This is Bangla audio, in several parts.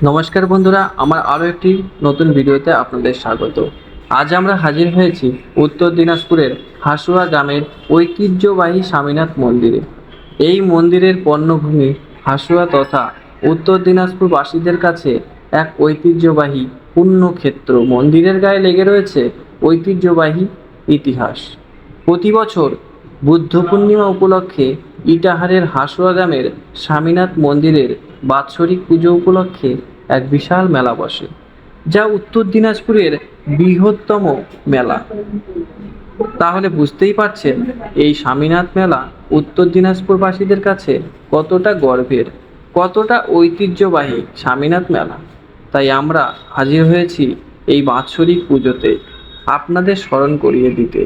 নমস্কার বন্ধুরা, আমার আরও একটি নতুন ভিডিওতে আপনাদের স্বাগত। আজ আমরা হাজির হয়েছি উত্তর দিনাজপুরের হাসুয়া গ্রামের ঐতিহ্যবাহী স্বামীনাথ মন্দিরে। এই মন্দিরের পণ্যভূমি হাসুয়া তথা উত্তর দিনাজপুরবাসীদের কাছে এক ঐতিহ্যবাহী পুণ্যক্ষেত্র। মন্দিরের গায়ে লেগে রয়েছে ঐতিহ্যবাহী ইতিহাস। প্রতি বছর বুদ্ধ পূর্ণিমা উপলক্ষে ইটাহারের হাসুয়া গ্রামের স্বামীনাথ মন্দিরের বাৎসরিক পুজো উপলক্ষে এক বিশাল মেলা বসে, যা উত্তর দিনাজপুরের বৃহত্তম মেলা। তাহলে বুঝতেই পারছেন এই স্বামীনাথ মেলা উত্তর দিনাজপুরবাসীদের কাছে কতটা গর্বের, কতটা ঐতিহ্যবাহী স্বামীনাথ মেলা। তাই আমরা হাজির হয়েছি এই বাৎসরিক পুজোতে আপনাদের স্মরণ করিয়ে দিতে,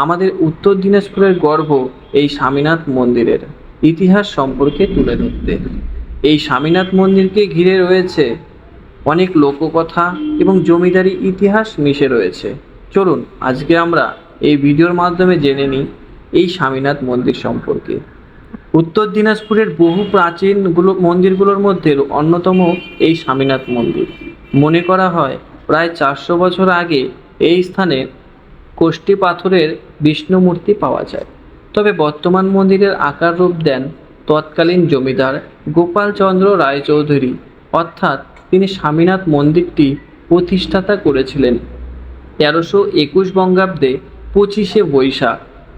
আমাদের উত্তর দিনাজপুরের গর্ব এই স্বামীনাথ মন্দিরের ইতিহাস সম্পর্কে তুলে ধরতে। এই স্বামীনাথ মন্দিরকে ঘিরে রয়েছে অনেক লোককথা এবং জমিদারি ইতিহাস মিশে রয়েছে। চলুন আজকে আমরা এই ভিডিওর মাধ্যমে জেনে নিই এই স্বামীনাথ মন্দির সম্পর্কে। উত্তর দিনাজপুরের বহু প্রাচীন মন্দিরগুলোর মধ্যে অন্যতম এই স্বামীনাথ মন্দির। মনে করা হয় প্রায় 400 বছর আগে এই স্থানে কোষ্ঠী পাথরের বিষ্ণু মূর্তি পাওয়া যায়। তবে বর্তমান মন্দিরের আকার রূপ দেন তৎকালীন জমিদার গোপালচন্দ্র রায়চৌধুরী, অর্থাৎ তিনি স্বামীনাথ মন্দিরটি প্রতিষ্ঠাতা করেছিলেন 1321 বঙ্গাব্দে 25শে বৈশাখ।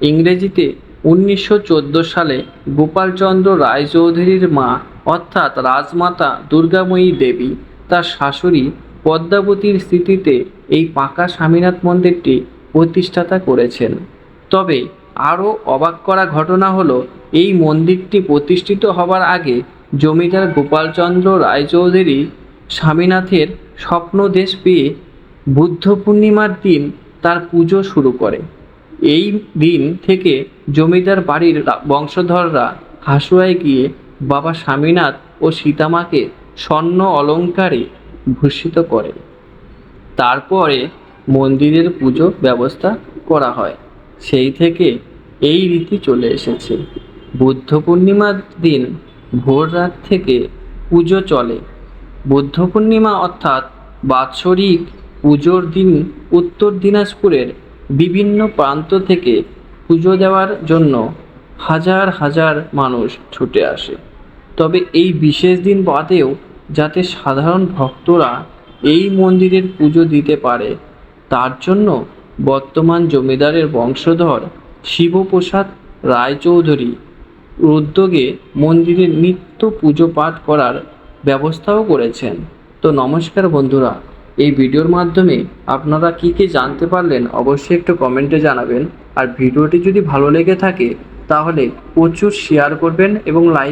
ইংরেজিতে 1914 সালে গোপালচন্দ্র রায়চৌধুরীর মা অর্থাৎ রাজমাতা দুর্গাময়ী দেবী তার শাশুড়ি পদ্মাবতীর স্মৃতিতে এই পাকা স্বামীনাথ মন্দিরটি প্রতিষ্ঠাতা করেছেন। তবে আরও অবাক করা ঘটনা হলো, এই মন্দিরটি প্রতিষ্ঠিত হবার আগে জমিদার গোপালচন্দ্র রায়চৌধুরী স্বামীনাথের স্বপ্নদেশ পেয়ে বুদ্ধ পূর্ণিমার দিন তার পুজো শুরু করে। এই দিন থেকে জমিদার বাড়ির বংশধররা হাসুয়ায় গিয়ে বাবা স্বামীনাথ ও সীতামাকে স্বর্ণ অলঙ্কারে ভূষিত করে। তারপরে মন্দিরের পুজো ব্যবস্থা করা হয়। সেই থেকে এই রীতি চলে এসেছে। বুদ্ধ পূর্ণিমার দিন ভোর রাত থেকে পুজো চলে। বুদ্ধ পূর্ণিমা অর্থাৎ বাৎসরিক পুজোর দিন উত্তর দিনাজপুরের বিভিন্ন প্রান্ত থেকে পুজো দেওয়ার জন্য হাজার হাজার মানুষ ছুটে আসে। তবে এই বিশেষ দিন বাদেও যাতে সাধারণ ভক্তরা এই মন্দিরের পুজো দিতে পারে, তার জন্য বর্তমান জমিদারের বংশধর শিবপ্রসাদ রায়চৌধুরী উদ্যোগে মন্দিরে নিত্য পুজো পাঠ করার ব্যবস্থাও করেছেন। তো নমস্কার বন্ধুরা, এই ভিডিওর মাধ্যমে আপনারা কী কী জানতে পারলেন অবশ্যই একটু কমেন্টে জানাবেন। আর ভিডিওটি যদি ভালো লেগে থাকে তাহলে প্রচুর শেয়ার করবেন এবং লাইক